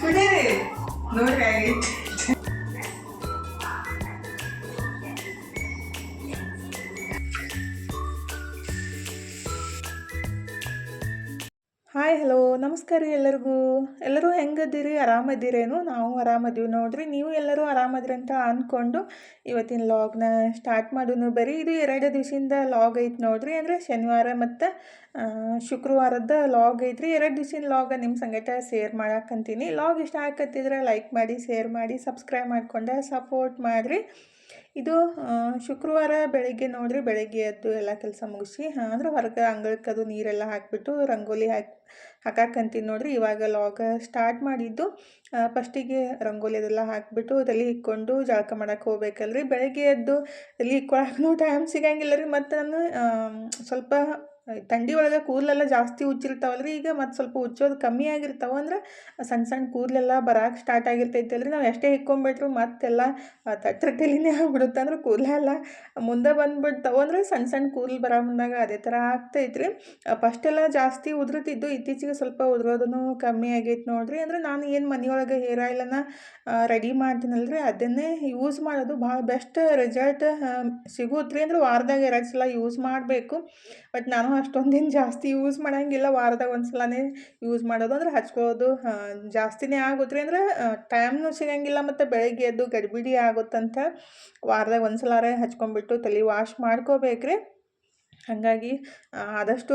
ಕುಡೀರಿ ನೋಡ್ರಿ ಆಗೈತಿ. ಹಾಯ್ ಹಲೋ ನಮಸ್ಕಾರ ರೀ ಎಲ್ಲರೂ ಹೆಂಗದಿರಿ? ಆರಾಮದಿರೇನು? ನಾವು ಆರಾಮದೀವಿ ನೋಡ್ರಿ. ನೀವು ಎಲ್ಲರೂ ಆರಾಮದ್ರಿ ಅಂತ ಅಂದ್ಕೊಂಡು ಇವತ್ತಿನ ಲಾಗ್ನ ಸ್ಟಾರ್ಟ್ ಮಾಡೋನು. ಬರೀ ಇದು 2 ದಿವಸದಿಂದ ಲಾಗ್ ಐತೆ ನೋಡ್ರಿ. ಅಂದರೆ ಶನಿವಾರ ಮತ್ತು ಶುಕ್ರವಾರದ ಲಾಗ್ ಐತ್ರಿ. 2 ದಿವಸಿನ ಲಾಗ ನಿಮ್ಮ ಸಂಗಟ ಶೇರ್ ಮಾಡಾಕಂತೀನಿ. ಲಾಗ್ ಇಷ್ಟ ಆಕತ್ತಿದ್ರೆ ಲೈಕ್ ಮಾಡಿ, ಶೇರ್ ಮಾಡಿ, ಸಬ್ಸ್ಕ್ರೈಬ್ ಮಾಡ್ಕೊಂಡು ಸಪೋರ್ಟ್ ಮಾಡಿರಿ. ಇದು ಶುಕ್ರವಾರ ಬೆಳಗ್ಗೆ ನೋಡ್ರಿ. ಬೆಳಗ್ಗೆ ಎದ್ದು ಎಲ್ಲ ಕೆಲಸ ಮುಗಿಸಿ ಅಂದ್ರೆ ಹೊರಗೆ ಅಂಗಳಕ್ಕದು ನೀರೆಲ್ಲ ಹಾಕಿಬಿಟ್ಟು ರಂಗೋಲಿ ಹಾಕಾಕಂತೀನಿ ನೋಡ್ರಿ. ಇವಾಗ ಲಾಗ ಸ್ಟಾರ್ಟ್ ಮಾಡಿದ್ದು. ಫಸ್ಟಿಗೆ ರಂಗೋಲಿ ಅದೆಲ್ಲ ಹಾಕಿಬಿಟ್ಟು ತಲೆ ಇಕ್ಕೊಂಡು ಜಳಕ ಮಾಡಕ್ಕೆ ಹೋಗ್ಬೇಕಲ್ರಿ. ಬೆಳಗ್ಗೆ ಎದ್ದು ತಲೆ ಇಕ್ಕೊಳಕ್ಕೂ ಟೈಮ್ ಸಿಗಂಗಿಲ್ಲ ರೀ. ಮತ್ತು ನಾನು ಸ್ವಲ್ಪ ಥಂಡಿ ಒಳಗೆ ಕೂದಲೆಲ್ಲ ಜಾಸ್ತಿ ಉಜ್ಜಿರ್ತಾವಲ್ರಿ. ಈಗ ಮತ್ತು ಸ್ವಲ್ಪ ಉಜ್ಜೋದು ಕಮ್ಮಿ ಆಗಿರ್ತಾವೆ. ಅಂದ್ರೆ ಸಣ್ಣ ಸಣ್ಣ ಕೂದಲೆಲ್ಲ ಬರೋಕೆ ಸ್ಟಾರ್ಟ್ ಆಗಿರ್ತೈತಲ್ರಿ. ನಾವು ಎಷ್ಟೇ ಇಕ್ಕೊಂಬಿಟ್ರು ಮತ್ತೆಲ್ಲ ತಟ್ರ ತಲೆನೇ ಆಗ್ಬಿಡುತ್ತೆ. ಅಂದ್ರೆ ಕೂದಲೆಲ್ಲ ಮುಂದೆ ಬಂದುಬಿಡ್ತಾವೆ. ಅಂದ್ರೆ ಸಣ್ಣ ಸಣ್ಣ ಕೂದಲು ಬರೋ ಮುಂದಾಗ ಅದೇ ಥರ ಆಗ್ತೈತ್ರಿ. ಫಸ್ಟೆಲ್ಲ ಜಾಸ್ತಿ ಉದುರುತ್ತಿದ್ದು, ಇತ್ತೀಚೆಗೆ ಸ್ವಲ್ಪ ಉದುರೋದೂ ಕಮ್ಮಿ ಆಗೈತೆ ನೋಡ್ರಿ. ಅಂದ್ರೆ ನಾನು ಏನು ಮನೆಯೊಳಗೆ ಹೇರ್ ಆಯಿಲನ್ನು ರೆಡಿ ಮಾಡ್ತೀನಲ್ರಿ, ಅದನ್ನೇ ಯೂಸ್ ಮಾಡೋದು ಭಾಳ ಬೆಸ್ಟ್ ರಿಸಲ್ಟ್ ಸಿಗುತ್ತೆ ರೀ. ಅಂದ್ರೆ ವಾರದಾಗ 2 ಸಲ ಯೂಸ್ ಮಾಡಬೇಕು. ಬಟ್ ನಾನು ಅಷ್ಟೊಂದೇನು ಜಾಸ್ತಿ ಯೂಸ್ ಮಾಡೋಂಗಿಲ್ಲ. ವಾರದಾಗ 1 ಸಲನೇ ಯೂಸ್ ಮಾಡೋದು. ಅಂದ್ರೆ ಹಚ್ಕೊಳ್ಳೋದು ಜಾಸ್ತಿನೇ ಆಗುತ್ತೆ ರೀ. ಅಂದ್ರೆ ಟೈಮ್ನೂ ಸಿಗೋಂಗಿಲ್ಲ ಮತ್ತು ಬೆಳಗ್ಗೆ ಎದ್ದು ಗಡಿಬಿಡಿ ಆಗುತ್ತಂತ ವಾರದಾಗ 1 ಸಲ ಹಚ್ಕೊಂಡ್ಬಿಟ್ಟು ತಲೆ ವಾಶ್ ಮಾಡ್ಕೋಬೇಕ್ರಿ. ಹಾಗಾಗಿ ಆದಷ್ಟು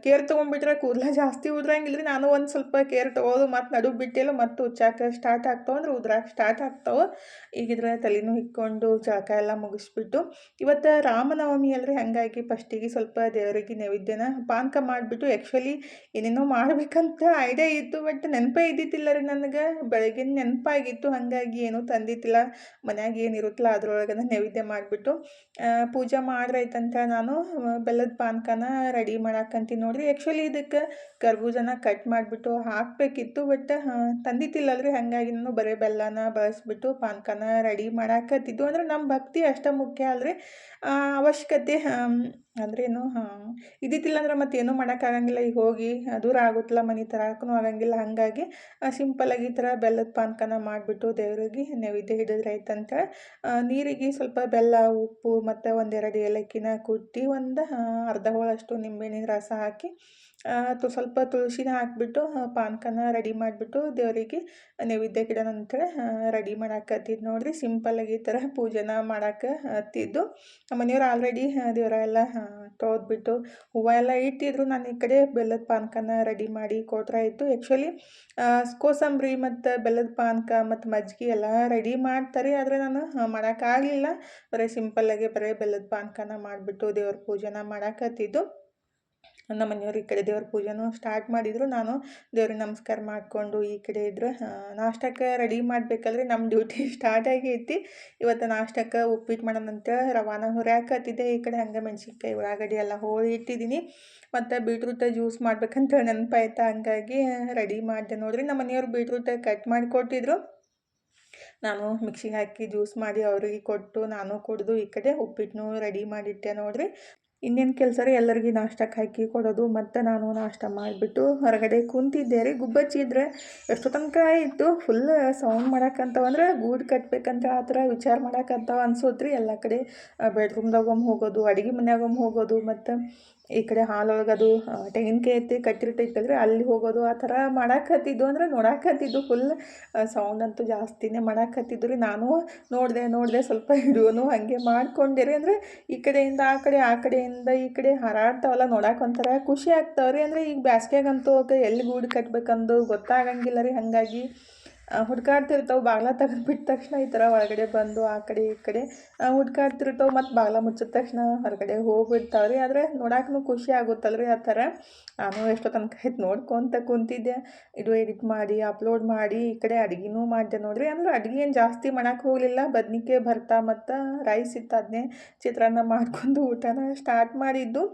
ಕೇರ್ ತೊಗೊಂಡ್ಬಿಟ್ರೆ ಕೂದಲ ಜಾಸ್ತಿ ಉದ್ರಂಗಿಲ್ಲ ರೀ. ನಾನು ಒಂದು ಸ್ವಲ್ಪ ಕೇರ್ ತೊಗೊಳೋದು ಮತ್ತು ನಡುವೆ ಬಿಟ್ಟಿಲ್ಲ ಮತ್ತು ಉಚ್ಚಾಕ ಸ್ಟಾರ್ಟ್ ಆಗ್ತಾವೆ. ಅಂದ್ರೆ ಉದ್ರಾಕೆ ಸ್ಟಾರ್ಟ್ ಆಗ್ತಾವೆ. ಈಗಿದ್ರೆ ತಲೆನೂ ಹಿಕ್ಕೊಂಡು ಜಳಕ ಎಲ್ಲ ಮುಗಿಸ್ಬಿಟ್ಟು ಇವತ್ತು ರಾಮನವಮಿ ಅಲ್ರಿ. ಹಾಗಾಗಿ ಫಸ್ಟಿಗೆ ಸ್ವಲ್ಪ ದೇವರಿಗೆ ನೈವೇದ್ಯನ ಪಾನಕ ಮಾಡಿಬಿಟ್ಟು ಆ್ಯಕ್ಚುಲಿ ಏನೇನೋ ಮಾಡ್ಬೇಕಂತ ಐಡಿಯಾ ಇತ್ತು. ಬಟ್ ನೆನಪೇ ಇದ್ದಿತ್ತಿಲ್ಲ ರೀ ನನಗೆ. ಬೆಳಗಿನ ನೆನಪಾಗಿತ್ತು. ಹಾಗಾಗಿ ಏನೂ ತಂದಿತ್ತಿಲ್ಲ. ಮನ್ಯಾಗ ಏನಿರುತ್ತಲ್ಲ ಅದ್ರೊಳಗನ ನೈವೇದ್ಯ ಮಾಡಿಬಿಟ್ಟು ಪೂಜೆ ಮಾಡ್ರೈತಂತ ನಾನು ಬೆಲ್ಲದ ಪಾನಕನ ರೆಡಿ ಮಾಡಾಕಂತೀನಿ ನೋಡ್ರಿ. ಆ್ಯಕ್ಚುಲಿ ಇದಕ್ಕೆ ಕರ್ಬೂಜನ ಕಟ್ ಮಾಡಿಬಿಟ್ಟು ಹಾಕಬೇಕಿತ್ತು. ಬಟ್ ತಂದಿತ್ತಿಲ್ಲಲ್ರಿ. ಹಾಗಾಗಿ ನಾನು ಬರೀ ಬೆಲ್ಲನ ಬಳಸ್ಬಿಟ್ಟು ಪಾನಕನ ರೆಡಿ ಮಾಡಾಕತ್ತಿದ್ದು. ಅಂದ್ರೆ ನಮ್ಮ ಭಕ್ತಿ ಅಷ್ಟೇ ಮುಖ್ಯ ಅಲ್ರಿ. ಅವಶ್ಯಕತೆ ಅಂದ್ರೇನು ಇದ್ದಿತ್ತಿಲ್ಲ ಅಂದ್ರೆ ಮತ್ತೇನೂ ಮಾಡೋಕ್ಕಾಗಂಗಿಲ್ಲ. ಈಗ ಹೋಗಿ ದೂರ ಆಗುತ್ತಲ್ಲ, ಮನೆ ತರಕ್ಕೂ ಆಗಂಗಿಲ್ಲ. ಹಾಗಾಗಿ ಸಿಂಪಲ್ಲಾಗಿ ಈ ಥರ ಬೆಲ್ಲದ ಪಾನಕನ ಮಾಡಿಬಿಟ್ಟು ದೇವರಿಗೆ ನೈವೇದ್ಯ ಹಿಡಿದ್ರೈತಂತ ನೀರಿಗೆ ಸ್ವಲ್ಪ ಬೆಲ್ಲ, ಉಪ್ಪು ಮತ್ತು 1-2 ಏಲಕ್ಕಿನ ಕುಟ್ಟಿ ಒಂದು ಅರ್ಧ ಹೋಳಷ್ಟು ನಿಂಬೆಹಣ್ಣಿನ ರಸ ಹಾಕಿ ಸ್ವಲ್ಪ ತುಳಸಿನ ಹಾಕಿಬಿಟ್ಟು ಪಾನಕನ ರೆಡಿ ಮಾಡಿಬಿಟ್ಟು ದೇವರಿಗೆ ನೈವೇದ್ಯಕ್ಕೆ ಇಡೋಣ ಅಂತೇಳಿ ರೆಡಿ ಮಾಡಾಕತ್ತಿದ್ದು ನೋಡ್ರಿ. ಸಿಂಪಲ್ಲಾಗಿ ಈ ಥರ ಪೂಜೆನ ಮಾಡಕ್ಕೆ ಹತ್ತಿದ್ದು. ಮನೆಯವ್ರು ಆಲ್ರೆಡಿ ದೇವರೆಲ್ಲ ತೊಳೆದ್ಬಿಟ್ಟು ಹೂವು ಎಲ್ಲ ಇಟ್ಟಿದ್ರು. ನಾನು ಈ ಕಡೆ ಬೆಲ್ಲದ ಪಾನಕನ ರೆಡಿ ಮಾಡಿ ಕೊಟ್ರೆ ಇತ್ತು. ಆ್ಯಕ್ಚುಲಿ ಕೋಸಂಬರಿ ಮತ್ತು ಬೆಲ್ಲದ ಪಾನಕ ಮತ್ತು ಮಜ್ಜಿಗೆ ಎಲ್ಲ ರೆಡಿ ಮಾಡ್ತಾರೆ. ಆದರೆ ನಾನು ಮಾಡೋಕ್ಕಾಗಲಿಲ್ಲ. ಬರೀ ಸಿಂಪಲ್ಲಾಗಿ ಬರೀ ಬೆಲ್ಲದ ಪಾನಕನ ಮಾಡಿಬಿಟ್ಟು ದೇವ್ರ ಪೂಜೆನ ಮಾಡಾಕತ್ತಿದ್ದು. ನಮ್ಮ ಮನೆಯವ್ರು ಈ ಕಡೆ ದೇವ್ರ ಪೂಜೆನೂ ಸ್ಟಾರ್ಟ್ ಮಾಡಿದರು. ನಾನು ದೇವ್ರಿಗೆ ನಮಸ್ಕಾರ ಮಾಡಿಕೊಂಡು ಈ ಕಡೆ ಇದ್ರೆ ನಾಷ್ಟಕ್ಕೆ ರೆಡಿ ಮಾಡಬೇಕಲ್ರಿ. ನಮ್ಮ ಡ್ಯೂಟಿ ಸ್ಟಾರ್ಟ್ ಆಗೈತಿ. ಇವತ್ತು ನಾಷ್ಟಕ್ಕೆ ಉಪ್ಪಿಟ್ಟು ಮಾಡೋಣಂತ ರವಾನ ಹುರಿಯಾಕತ್ತಿದ್ದೆ. ಈ ಕಡೆ ಹಂಗೆ ಮೆಣಸಿನ್ಕಾಯಿ, ಉಳ್ಳಾಗಡ್ಡಿ ಎಲ್ಲ ಹೋಳಿ ಇಟ್ಟಿದ್ದೀನಿ. ಮತ್ತು ಬೀಟ್ರೂಟ್ ಜ್ಯೂಸ್ ಮಾಡ್ಬೇಕಂತ ನೆನಪಾಯ್ತು. ಹಂಗಾಗಿ ರೆಡಿ ಮಾಡಿದೆ ನೋಡ್ರಿ. ನಮ್ಮ ಮನೆಯವ್ರು ಬೀಟ್ರೂಟ್ ಕಟ್ ಮಾಡಿ ಕೊಟ್ಟಿದ್ರು. ನಾನು ಮಿಕ್ಸಿಗೆ ಹಾಕಿ ಜ್ಯೂಸ್ ಮಾಡಿ ಅವ್ರಿಗೆ ಕೊಟ್ಟು ನಾನು ಕುಡಿದು ಈ ಕಡೆ ಉಪ್ಪಿಟ್ಟನ್ನು ರೆಡಿ ಮಾಡಿಟ್ಟೆ ನೋಡ್ರಿ. ಇನ್ನೇನು ಕೆಲಸ ರೀ, ಎಲ್ಲರಿಗೆ ನಾಷ್ಟಕ್ಕೆ ಹಾಕಿ ಕೊಡೋದು. ಮತ್ತು ನಾನು ನಾಷ್ಟ ಮಾಡಿಬಿಟ್ಟು ಹೊರಗಡೆ ಕುಂತಿದ್ದೆ ರೀ. ಗುಬ್ಬಚ್ಚಿದ್ರೆ ಎಷ್ಟು ತನಕ ಇತ್ತು ಫುಲ್ ಸೌಂಡ್ ಮಾಡಕ್ಕಂತವಂದ್ರೆ ಗೂಡು ಕಟ್ಬೇಕಂತ ಆ ಥರ ವಿಚಾರ ಮಾಡಕ್ಕಂತವ ಅನ್ಸೋದ್ರಿ. ಎಲ್ಲ ಕಡೆ ಬೆಡ್ರೂಮ್ದಾಗೊಮ್ಮೆ ಹೋಗೋದು, ಅಡುಗೆ ಮನ್ಯಾಗೊಮ್ಮೆ ಹೋಗೋದು, ಮತ್ತು ಈ ಕಡೆ ಹಾಲೊಳಗೆ ಅದು ತೆಂಗಿನಕಾಯಿ ಎತ್ತಿ ಕಟ್ಟಿರ್ತೈತಲ್ರಿ ಅಲ್ಲಿ ಹೋಗೋದು, ಆ ಥರ ಮಾಡಾಕತ್ತಿದ್ದು. ಅಂದ್ರೆ ನೋಡಾಕತ್ತಿದ್ದು ಫುಲ್ ಸೌಂಡ್ ಅಂತೂ ಜಾಸ್ತಿನೇ ಮಾಡಾಕತ್ತಿದ್ದು ರೀ. ನಾನು ನೋಡಿದೆ ಸ್ವಲ್ಪ ಹಿಡಿಯೋನು ಹಾಗೆ ಮಾಡ್ಕೊಂಡೆ ರೀ. ಅಂದರೆ ಈ ಕಡೆಯಿಂದ ಆ ಕಡೆ, ಆ ಕಡೆಯಿಂದ ಈ ಕಡೆ ಹಾರಾಡ್ತಾವಲ್ಲ, ನೋಡಕ್ಕೆ ಒಂಥರ ಖುಷಿ ಆಗ್ತಾವ್ರಿ. ಅಂದರೆ ಈಗ ಬ್ಯಾಸ್ಗ್ಯಾಗಂತೂ ಎಲ್ಲಿ ಗೂಡು ಕಟ್ಬೇಕಂದು ಗೊತ್ತಾಗಂಗಿಲ್ಲ ರೀ. ಹಾಗಾಗಿ ಹುಡ್ಕಾಡ್ತಿರ್ತಾವೆ. ಬಾಗ್ಲ ತೆಗೆದ್ಬಿಟ್ಟ ತಕ್ಷಣ ಈ ಥರ ಒಳಗಡೆ ಬಂದು ಆ ಕಡೆ ಈ ಕಡೆ ಹುಡ್ಕಾಡ್ತಿರ್ತಾವೆ. ಮತ್ತು ಬಾಗ್ಲ ಮುಚ್ಚಿದ ತಕ್ಷಣ ಹೊರಗಡೆ ಹೋಗ್ಬಿಡ್ತಾವ್ರಿ. ಆದರೆ ನೋಡಕ್ಕೂ ಖುಷಿ ಆಗುತ್ತಲ್ರಿ ಆ ಥರ. ನಾನು ಎಷ್ಟೋ ತನಕ ಆಯ್ತು ನೋಡ್ಕೊತ ಕುಂತಿದ್ದೆ. ಇದು ಎಡಿಟ್ ಮಾಡಿ ಅಪ್ಲೋಡ್ ಮಾಡಿ ಈ ಕಡೆ ಅಡುಗೆನೂ ಮಾಡಿದೆ ನೋಡ್ರಿ. ಅಂದ್ರೆ ಅಡುಗೆ ಏನು ಜಾಸ್ತಿ ಮಾಡೋಕೆ ಹೋಗಲಿಲ್ಲ. ಬದ್ನಿಕಾಯಿ ಭರ್ತಾ ಮತ್ತು ರೈಸ್ ಇತ್ತು, ಅದನ್ನೇ ಚಿತ್ರಾನ್ನ ಮಾಡ್ಕೊಂಡು ಊಟನ ಸ್ಟಾರ್ಟ್ ಮಾಡಿದ್ದು.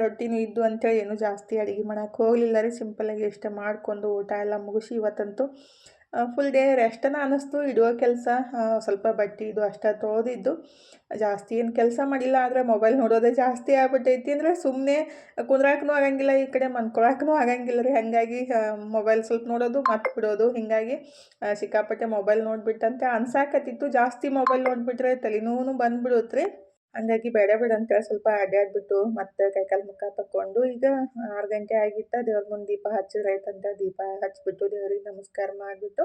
ರೊಟ್ಟಿನೂ ಇದ್ದು ಅಂಥೇಳಿ ಏನೂ ಜಾಸ್ತಿ ಅಡುಗೆ ಮಾಡೋಕೆ ಹೋಗಲಿಲ್ಲ ರೀ. ಸಿಂಪಲ್ಲಾಗಿ ಇಷ್ಟೇ ಮಾಡ್ಕೊಂಡು ಊಟ ಎಲ್ಲ ಮುಗಿಸಿ ಇವತ್ತಂತೂ ಫುಲ್ ಡೇ ರೆಸ್ಟನ ಅನ್ನಿಸ್ತು. ಇಡುವ ಕೆಲಸ ಸ್ವಲ್ಪ ಬಟ್ಟೆ ಇದು ಅಷ್ಟೇ ತೊಳೆದಿದ್ದು. ಜಾಸ್ತಿ ಏನು ಕೆಲಸ ಮಾಡಿಲ್ಲ. ಆದರೆ ಮೊಬೈಲ್ ನೋಡೋದೇ ಜಾಸ್ತಿ ಆಗ್ಬಿಟ್ಟೈತಿ. ಅಂದರೆ ಸುಮ್ಮನೆ ಕುಂದ್ರಾಕೂ ಆಗಂಗಿಲ್ಲ, ಈ ಕಡೆ ಮನ್ಕೊಳಕ್ಕೂ ಆಗಂಗಿಲ್ಲ ರೀ. ಹಾಗಾಗಿ ಮೊಬೈಲ್ ಸ್ವಲ್ಪ ನೋಡೋದು ಮತ್ತೆ ಬಿಡೋದು. ಹೀಗಾಗಿ ಸಿಕ್ಕಾಪಟ್ಟೆ ಮೊಬೈಲ್ ನೋಡ್ಬಿಟ್ಟಂತೆ ಅನ್ಸಾಕತ್ತಿತ್ತು. ಜಾಸ್ತಿ ಮೊಬೈಲ್ ನೋಡಿಬಿಟ್ರೆ ತಲೆನೋವು ಬಂದ್ಬಿಡುತ್ತೆ ರೀ. ಹಂಗಾಗಿ ಬೇಡ ಬೇಡ ಅಂತೇಳಿ ಸ್ವಲ್ಪ ಅಡ್ಡಾಡ್ಬಿಟ್ಟು ಮತ್ತೆ ಕೈಕಾಲು ಮುಖ ತಕ್ಕೊಂಡು ಈಗ 6 ಗಂಟೆ ಆಗಿತ್ತು. ದೇವ್ರ ಮುಂದೆ ದೀಪ ಹಚ್ಚಿದ್ರೆ ಆಯ್ತಂತ ದೀಪ ಹಚ್ಬಿಟ್ಟು ದೇವ್ರಿಗೆ ನಮಸ್ಕಾರ ಮಾಡಿಬಿಟ್ಟು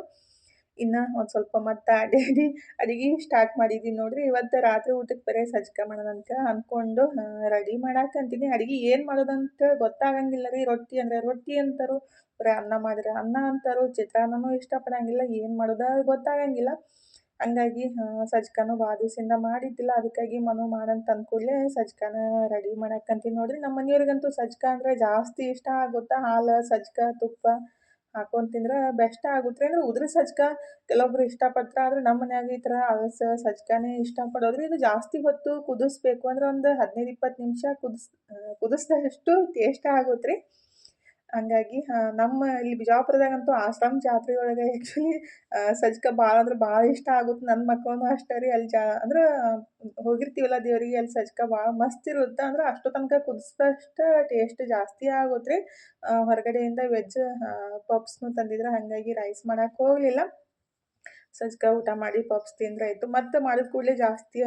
ಇನ್ನು ಒಂದು ಸ್ವಲ್ಪ ಮತ್ತೆ ಅಡ್ಡಾಡಿ ಅಡಿಗೆ ಸ್ಟಾರ್ಟ್ ಮಾಡಿದ್ದೀನಿ ನೋಡ್ರಿ. ಇವತ್ತು ರಾತ್ರಿ ಊಟಕ್ಕೆ ಬರೀ ಸಜ್ಕ ಮಾಡೋಣಂತ ಅಂದ್ಕೊಂಡು ರೆಡಿ ಮಾಡಾಕಂತೀನಿ. ಅಡಿಗೆ ಏನು ಮಾಡೋದಂತ ಗೊತ್ತಾಗಂಗಿಲ್ಲ ರೀ. ರೊಟ್ಟಿ ಅಂದರೆ ರೊಟ್ಟಿ ಅಂತಾರು, ಬರೀ ಅನ್ನ ಮಾಡಿದ್ರೆ ಅನ್ನ ಅಂತಾರು, ಚಿತ್ರಾನ್ನನೂ ಇಷ್ಟಪಡಂಗಿಲ್ಲ. ಏನು ಮಾಡೋದು ಗೊತ್ತಾಗಂಗಿಲ್ಲ. ಹಂಗಾಗಿ ಸಜ್ಕನೂ ಭಾಳ ದಿವಸದಿಂದ ಮಾಡಿದ್ದಿಲ್ಲ. ಅದಕ್ಕಾಗಿ ಮನು ಮಾಡಂತ ಅಂದ ಕೂಡಲೇ ಸಜ್ಕನ ರೆಡಿ ಮಾಡಾಕಂತೀನಿ ನೋಡ್ರಿ. ನಮ್ಮ ಮನೆಯವ್ರಿಗಂತೂ ಸಜ್ಕ ಅಂದರೆ ಜಾಸ್ತಿ ಇಷ್ಟ ಆಗುತ್ತಾ. ಹಾಲು, ಸಜ್ಕ, ತುಪ್ಪ ಹಾಕೊಂಡು ತಿಂದ್ರೆ ಬೆಸ್ಟ್ ಆಗುತ್ತೆ ರೀ. ಅಂದರೆ ಉದ್ರ ಸಜ್ಕ ಕೆಲವೊಬ್ರು ಇಷ್ಟಪಡ್ತಾರೆ. ಆದರೆ ನಮ್ಮ ಮನ್ಯಾಗ ಈ ಥರ ಅಳಸ ಸಜ್ಕನೇ ಇಷ್ಟಪಡೋದ್ರಿ. ಇದು ಜಾಸ್ತಿ ಹೊತ್ತು ಕುದಿಸ್ಬೇಕು. ಅಂದ್ರೆ ಒಂದು 15-20 ನಿಮಿಷ ಕುದಿಸಿದಷ್ಟು ಟೇಸ್ಟ್ ಆಗುತ್ತೆ ರೀ. ಹಂಗಾಗಿ ನಮ್ಮ ಇಲ್ಲಿ ಬಿಜಾಪುರದಾಗಂತೂ ಆಶ್ರಮ ಜಾತ್ರೆ ಒಳಗೆ ಆ್ಯಕ್ಚುಲಿ ಸಜ್ಕ ಭಾಳ ಅಂದ್ರೆ ಭಾಳ ಇಷ್ಟ ಆಗುತ್ತೆ. ನನ್ನ ಮಕ್ಕಳೂ ಅಷ್ಟೇ ರೀ. ಅಲ್ಲಿ ಅಂದ್ರೆ ಹೋಗಿರ್ತೀವಲ್ಲ ದೇವ್ರಿಗೆ, ಅಲ್ಲಿ ಸಜ್ಕ ಭಾಳ ಮಸ್ತ್ ಇರುತ್ತೆ. ಅಂದ್ರೆ ಅಷ್ಟು ತನಕ ಕುದಿಸಿದಷ್ಟು ಟೇಸ್ಟ್ ಜಾಸ್ತಿ ಆಗುತ್ತೆ ರೀ. ಹೊರಗಡೆಯಿಂದ ವೆಜ್ ಪಪ್ಸ್ನು ತಂದಿದ್ರು. ಹಾಗಾಗಿ ರೈಸ್ ಮಾಡಕ್ಕೆ ಹೋಗಲಿಲ್ಲ. ಸಜ್ಕ ಊಟ ಮಾಡಿ ಪಪ್ಸ್ ತಿಂದ್ರೆ ಆಯಿತು. ಮತ್ತೆ ಮಾಡಿದ ಕೂಡಲೇ ಜಾಸ್ತಿ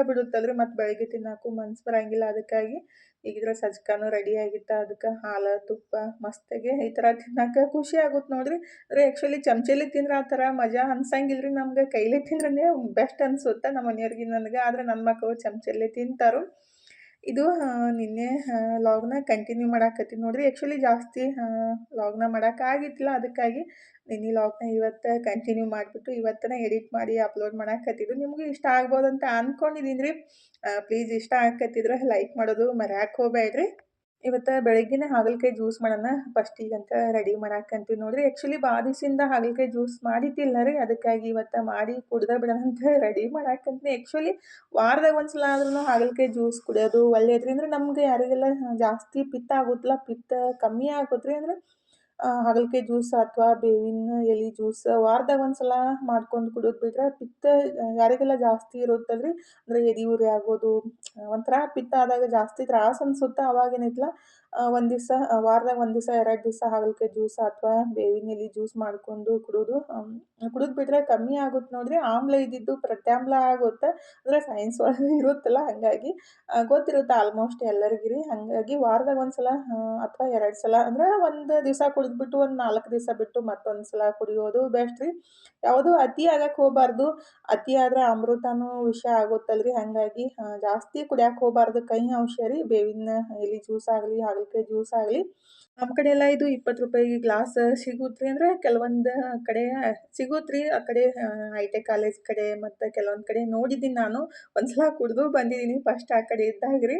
ಬಿಡುತ್ತಲ್ರಿ. ಮತ್ತು ಬೆಳಗ್ಗೆ ತಿನ್ನೋಕ್ಕೂ ಮನ್ಸು ಬರಂಗಿಲ್ಲ. ಅದಕ್ಕಾಗಿ ಈಗಿದ್ರೆ ಸಜ್ಕಾನು ರೆಡಿ ಆಗಿತ್ತು. ಅದಕ್ಕೆ ಹಾಲು, ತುಪ್ಪ ಮಸ್ತಾಗೆ ಈ ಥರ ತಿನ್ನೋಕೆ ಖುಷಿ ಆಗುತ್ತೆ ನೋಡ್ರಿ. ಅಂದರೆ ಆ್ಯಕ್ಚುಲಿ ಚಮಚಲ್ಲಿ ತಿಂದ್ರೆ ಆ ಥರ ಮಜಾ ಅನ್ಸಂಗಿಲ್ಲ ರೀ. ನಮ್ಗೆ ಕೈಲೇ ತಿಂದ್ರೇ ಬೆಸ್ಟ್ ಅನ್ಸುತ್ತೆ ನಮ್ಮ ಮನೆಯವ್ರಿಗೆ ನನಗೆ. ಆದರೆ ನನ್ನ ಮಕ್ಕಳು ಚಮಚಲ್ಲೇ ತಿಂತಾರೆ. ಇದು ನಿನ್ನೆ ಲಾಗ್ನ ಕಂಟಿನ್ಯೂ ಮಾಡಾಕತ್ತೀನಿ ನೋಡ್ರಿ. ಆ್ಯಕ್ಚುಲಿ ಜಾಸ್ತಿ ಲಾಗ್ನ ಮಾಡೋಕ್ಕಾಗಿತ್ತಿಲ್ಲ. ಅದಕ್ಕಾಗಿ ನಿನ್ನೆ ಲಾಗ್ನ ಇವತ್ತು ಕಂಟಿನ್ಯೂ ಮಾಡಿಬಿಟ್ಟು ಇವತ್ತೇ ಎಡಿಟ್ ಮಾಡಿ ಅಪ್ಲೋಡ್ ಮಾಡಾಕತ್ತಿದ್ದು. ನಿಮಗೂ ಇಷ್ಟ ಆಗ್ಬೋದಂತ ಅಂದ್ಕೊಂಡಿದ್ದೀನಿ ರೀ. ಪ್ಲೀಸ್ ಇಷ್ಟ ಆಕತ್ತಿದ್ರೆ ಲೈಕ್ ಮಾಡೋದು ಮರ್ಯಾಕೆ ಹೋಗಬೇಡ್ರಿ. ಇವತ್ತು ಬೆಳಗ್ಗೆನೇ ಹಾಗಲಕಾಯಿ ಜ್ಯೂಸ್ ಮಾಡೋಣ ಫಸ್ಟಿಗಂತ ರೆಡಿ ಮಾಡಾಕಂತೀವಿ ನೋಡ್ರಿ. ಆ್ಯಕ್ಚುಲಿ ಭಾಳ ದಿವಸದಿಂದ ಹಾಗಲಕಾಯಿ ಜ್ಯೂಸ್ ಮಾಡಿದ್ದಿಲ್ಲ ರೀ. ಅದಕ್ಕಾಗಿ ಇವತ್ತು ಮಾಡಿ ಕುಡ್ದು ಬಿಡೋಣ ಅಂತ ರೆಡಿ ಮಾಡಾಕಂತೀನಿ. ಆ್ಯಕ್ಚುಲಿ ವಾರದಾಗ ಒಂದು ಸಲ ಆದ್ರೂ ಹಾಗಲಕಾಯಿ ಜ್ಯೂಸ್ ಕುಡಿಯೋದು ಒಳ್ಳೆಯದು ರೀ. ಅಂದರೆ ನಮಗೆ ಯಾರಿಗೆಲ್ಲ ಜಾಸ್ತಿ ಪಿತ್ತ ಆಗುತ್ತಲ್ಲ, ಪಿತ್ತ ಕಮ್ಮಿ ಆಗುತ್ತೆ ರೀ. ಅಂದರೆ ಹಾಗಲಕಾಯಿ ಜ್ಯೂಸ್ ಅಥವಾ ಬೇವಿನ ಎಲೆ ಜ್ಯೂಸ್ ವಾರದಾಗ ಒಂದು ಸಲ ಮಾಡ್ಕೊಂಡು ಕುಡಿಯೋದು ಬಿಟ್ರೆ ಪಿತ್ತ ಯಾರಿಗೆಲ್ಲ ಜಾಸ್ತಿ ಇರುತ್ತಲ್ರಿ. ಅಂದರೆ ಎದೆ ಉರಿ ಆಗೋದು, ಒಂಥರ ಪಿತ್ತ ಆದಾಗ ಜಾಸ್ತಿ ತ್ರಾಸು ಅನ್ಸುತ್ತೆ. ಅವಾಗೇನೈತಲ್ಲ ಒಂದು ದಿವಸ ವಾರದಾಗ ಒಂದು ದಿವಸ 2 ದಿವಸ ಹಾಗಲಕಾಯಿ ಜ್ಯೂಸ್ ಅಥವಾ ಬೇವಿನ ಎಲೆ ಜ್ಯೂಸ್ ಮಾಡ್ಕೊಂಡು ಕುಡಿದು ಬಿಟ್ರೆ ಕಮ್ಮಿ ಆಗುತ್ತೆ ನೋಡ್ರಿ. ಆಮ್ಲ ಇದ್ದಿದ್ದು ಪ್ರತ್ಯಾಮ್ಲ ಆಗುತ್ತೆ. ಅಂದರೆ ಸೈನ್ಸ್ ಒಳಗೆ ಇರುತ್ತಲ್ಲ, ಹಾಗಾಗಿ ಗೊತ್ತಿರುತ್ತೆ ಆಲ್ಮೋಸ್ಟ್ ಎಲ್ಲರಿಗೂ ರೀ. ಹಾಗಾಗಿ ವಾರದಾಗ ಒಂದು ಸಲ ಅಥವಾ 2 ಸಲ ಅಂದರೆ ಒಂದು ದಿವಸ ಕುಡಿದ್ಬಿಟ್ಟು ಒಂದು 4 ದಿವಸ ಬಿಟ್ಟು ಮತ್ತೊಂದು ಸಲ ಕುಡಿಯೋದು ಬೆಸ್ಟ್ ರೀ. ಯಾವುದೂ ಅತಿ ಆಗಕ್ಕೆ ಹೋಗಬಾರ್ದು. ಅತಿ ಆದ್ರೆ ಅಮೃತನೂ ವಿಷ ಆಗುತ್ತಲ್ರಿ. ಹಾಗಾಗಿ ಜಾಸ್ತಿ ಕುಡಿಯಕ್ಕೆ ಹೋಗಬಾರ್ದು. ಕಹಿ ಅಂಶ ರೀ. ಬೇವಿನ ಎಲೆ ಜ್ಯೂಸ್ ಆಗಲಿ, ಹಾಗಲಕಾಯಿ ಜ್ಯೂಸ್ ಆಗಲಿ. ನಮ್ಮ ಕಡೆ ಎಲ್ಲ ಇದು 20 ರೂಪಾಯಿಗೆ ಗ್ಲಾಸ್ ಸಿಗುತ್ತೆ ರೀ. ಅಂದರೆ ಕೆಲವೊಂದು ಕಡೆ ಸಿಗುತ್ತೆ ರೀ. ಆ ಕಡೆ ಐಟೆಕ್ ಕಾಲೇಜ್ ಕಡೆ ಮತ್ತು ಕೆಲವೊಂದು ಕಡೆ ನೋಡಿದ್ದೀನಿ ನಾನು. ಒಂದು ಸಲ ಕುಡಿದು ಬಂದಿದ್ದೀನಿ ಫಸ್ಟ್ ಆ ಕಡೆ ಇದ್ದಾಗ ರೀ.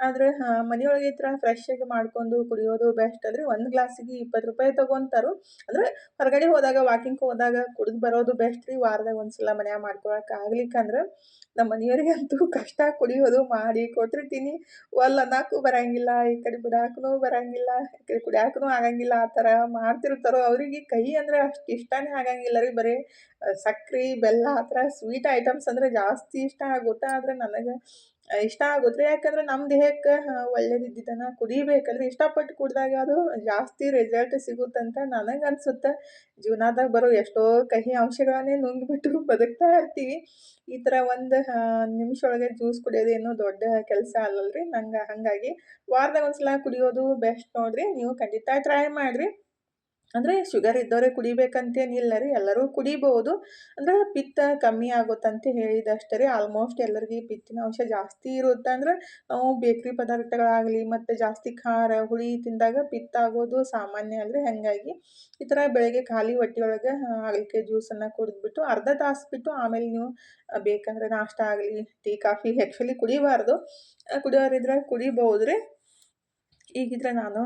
ಆದರೆ ಮನೆಯೊಳಗೆ ಈ ಥರ ಫ್ರೆಶ್ಶಾಗಿ ಮಾಡ್ಕೊಂಡು ಕುಡಿಯೋದು ಬೆಸ್ಟ್ ಅಲ್ರಿ. ಒಂದು ಗ್ಲಾಸಿಗೆ 20 ರೂಪಾಯಿ ತೊಗೊಂತಾರೆ. ಅಂದರೆ ಹೊರಗಡೆ ಹೋದಾಗ ವಾಕಿಂಗ್ ಹೋದಾಗ ಕುಡಿದು ಬರೋದು ಬೆಸ್ಟ್ ರೀ. ವಾರದಾಗ ಒಂದು ಸಲ ಮನ್ಯಾಗ ಮಾಡ್ಕೊಳಕ್ಕೆ ಆಗ್ಲಿಕ್ಕಂದ್ರೆ ನಮ್ಮ ಮನೆಯವರಿಗಂತೂ ಕಷ್ಟ ಕುಡಿಯೋದು ಮಾಡಿ ಕೊಟ್ಟಿರ್ತೀನಿ. ಒಲ್ಲೆ ಅನ್ನಕ್ಕೂ ಬರಂಗಿಲ್ಲ, ಈ ಕಡೆ ಬಿಡಾಕೂ ಬರಂಗಿಲ್ಲ, ಈ ಕಡೆ ಕುಡಿಯಾಕೂ ಆಗಂಗಿಲ್ಲ. ಆ ಥರ ಮಾಡ್ತಿರ್ತಾರೋ. ಅವರಿಗೆ ಕಹಿ ಅಂದರೆ ಅಷ್ಟು ಇಷ್ಟನೇ ಆಗಂಗಿಲ್ಲ ರೀ. ಬರೀ ಸಕ್ರೆ, ಬೆಲ್ಲ ಆ ಥರ ಸ್ವೀಟ್ ಐಟಮ್ಸ್ ಅಂದರೆ ಜಾಸ್ತಿ ಇಷ್ಟ ಆಗುತ್ತೆ. ಆದರೆ ನನಗೆ ಇಷ್ಟ ಆಗುತ್ತೆ ರೀ. ಯಾಕಂದ್ರೆ ನಮ್ಮ ದೇಹಕ್ಕೆ ಒಳ್ಳೇದಿದ್ದಿದ್ದನ್ನು ಕುಡಿಬೇಕಲ್ರಿ. ಇಷ್ಟಪಟ್ಟು ಕುಡಿದಾಗ ಅದು ಜಾಸ್ತಿ ರಿಸಲ್ಟ್ ಸಿಗುತ್ತಂತ ನನಗೆ ಅನ್ಸುತ್ತೆ. ಜೀವನದಾಗ ಬರೋ ಎಷ್ಟೋ ಕಹಿ ಅಂಶಗಳನ್ನೇ ನುಂಗ್ಬಿಟ್ಟು ಬದುಕ್ತಾ ಇರ್ತೀವಿ. ಈ ಥರ ಒಂದು ನಿಮಿಷ ಒಳಗೆ ಜ್ಯೂಸ್ ಕುಡಿಯೋದೇನು ದೊಡ್ಡ ಕೆಲಸ ಅಲ್ಲಲ್ರಿ. ಹಾಗಾಗಿ ವಾರದಾಗ ಒಂದು ಸಲ ಕುಡಿಯೋದು ಬೆಸ್ಟ್ ನೋಡಿರಿ. ನೀವು ಖಂಡಿತ ಟ್ರೈ ಮಾಡಿರಿ. ಅಂದರೆ ಶುಗರ್ ಇದ್ದವರೇ ಕುಡಿಬೇಕಂತೇನಿಲ್ಲ ರೀ. ಎಲ್ಲರೂ ಕುಡಿಬೋದು. ಅಂದರೆ ಪಿತ್ತ ಕಮ್ಮಿ ಆಗುತ್ತಂತ ಹೇಳಿದಷ್ಟೇ ರೀ. ಆಲ್ಮೋಸ್ಟ್ ಎಲ್ಲರಿಗೆ ಪಿತ್ತಿನ ಅಂಶ ಜಾಸ್ತಿ ಇರುತ್ತೆ. ಅಂದರೆ ನಾವು ಬೇಕ್ರಿ ಪದಾರ್ಥಗಳಾಗಲಿ ಮತ್ತು ಜಾಸ್ತಿ ಖಾರ, ಹುಳಿ ತಿಂದಾಗ ಪಿತ್ತ ಆಗೋದು ಸಾಮಾನ್ಯ ಅಲ್ರಿ. ಹಾಗಾಗಿ ಈ ಥರ ಬೆಳಗ್ಗೆ ಖಾಲಿ ಹೊಟ್ಟೆಯೊಳಗೆ ಹಾಗಲಕಾಯಿ ಜ್ಯೂಸನ್ನು ಕುಡಿದ್ಬಿಟ್ಟು ಅರ್ಧ ತಾಸು ಬಿಟ್ಟು ಆಮೇಲೆ ನೀವು ಬೇಕಂದ್ರೆ ನಾಷ್ಟ ಆಗಲಿ, ಟೀ, ಕಾಫಿ ಆ್ಯಕ್ಚುಲಿ ಕುಡಿಬಾರ್ದು. ಕುಡಿಯೋರಿದ್ರೆ ಕುಡಿಬೋದು ರೀ. ಈಗಿದ್ರೆ ನಾನು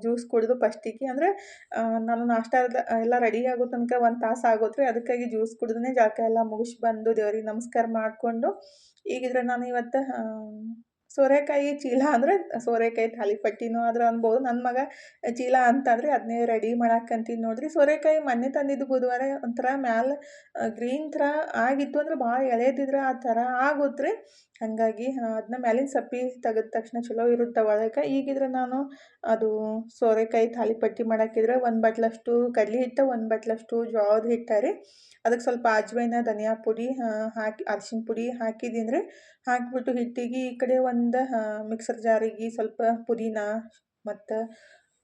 ಜ್ಯೂಸ್ ಕುಡಿದು ಫಸ್ಟಿಗೆ ಅಂದರೆ ನಾನು ನಾಷ್ಟ ಎಲ್ಲ ರೆಡಿ ಆಗೋ ತನಕ 1 ತಾಸು ಆಗುತ್ತೆ ರೀ. ಅದಕ್ಕಾಗಿ ಜ್ಯೂಸ್ ಕುಡಿದೇ ಜಳಕ ಎಲ್ಲ ಮುಗಿಸಿ ಬಂದು ದೇವ್ರಿಗೆ ನಮಸ್ಕಾರ ಮಾಡಿಕೊಂಡು ಈಗಿದ್ರೆ ನಾನು ಇವತ್ತು ಸೋರೆಕಾಯಿ ಚೀಲ ಅಂದರೆ ಸೋರೆಕಾಯಿ ತಾಲಿಪಟ್ಟಿನೂ ಆದ್ರೆ ಅನ್ಬೋದು. ನನ್ನ ಮಗ ಚೀಲ ಅಂತಂದರೆ ಅದನ್ನೇ ರೆಡಿ ಮಾಡಕ್ಕಂತೀನಿ ನೋಡ್ರಿ. ಸೋರೆಕಾಯಿ ಮೊನ್ನೆ ತಂದಿದ್ದು ಬುಧವಾರ ಒಂಥರ ಮ್ಯಾಲೆ ಗ್ರೀನ್ ಥರ ಆಗಿತ್ತು, ಅಂದ್ರೆ ಭಾಳ ಎಳೆದಿದ್ರೆ ಆ ಥರ ಆಗುತ್ತೆ. ಹಾಗಾಗಿ ಅದನ್ನ ಮ್ಯಾಲಿನ ಸಪ್ಪೆ ತೆಗೆದ ತಕ್ಷಣ ಚಲೋ ಇರುತ್ತೆ ಒಳಗೆ. ಈಗಿದ್ರೆ ನಾನು ಅದು ಸೋರೆಕಾಯಿ ತಾಲಿಪಟ್ಟಿ ಮಾಡಾಕಿದ್ರೆ 1 ಬಟ್ಲಷ್ಟು ಕಡ್ಲೆ ಹಿಟ್ಟು, 1 ಬಟ್ಲಷ್ಟು ಜೋಳದ ಹಿಟ್ಟು ರೀ. ಅದಕ್ಕೆ ಸ್ವಲ್ಪ ಅಜ್ವೈನ, ಧನಿಯಾ ಪುಡಿ ಹಾಕಿ ಅರಿಶಿನ ಪುಡಿ ಹಾಕಿದ್ದೀನಿ ರೀ. ಹಾಕಿಬಿಟ್ಟು ಹಿಟ್ಟಿಗೆ ಈ ಕಡೆ ಒಂದು ಮಿಕ್ಸರ್ ಜಾರಿಗೆ ಸ್ವಲ್ಪ ಪುದೀನ ಮತ್ತು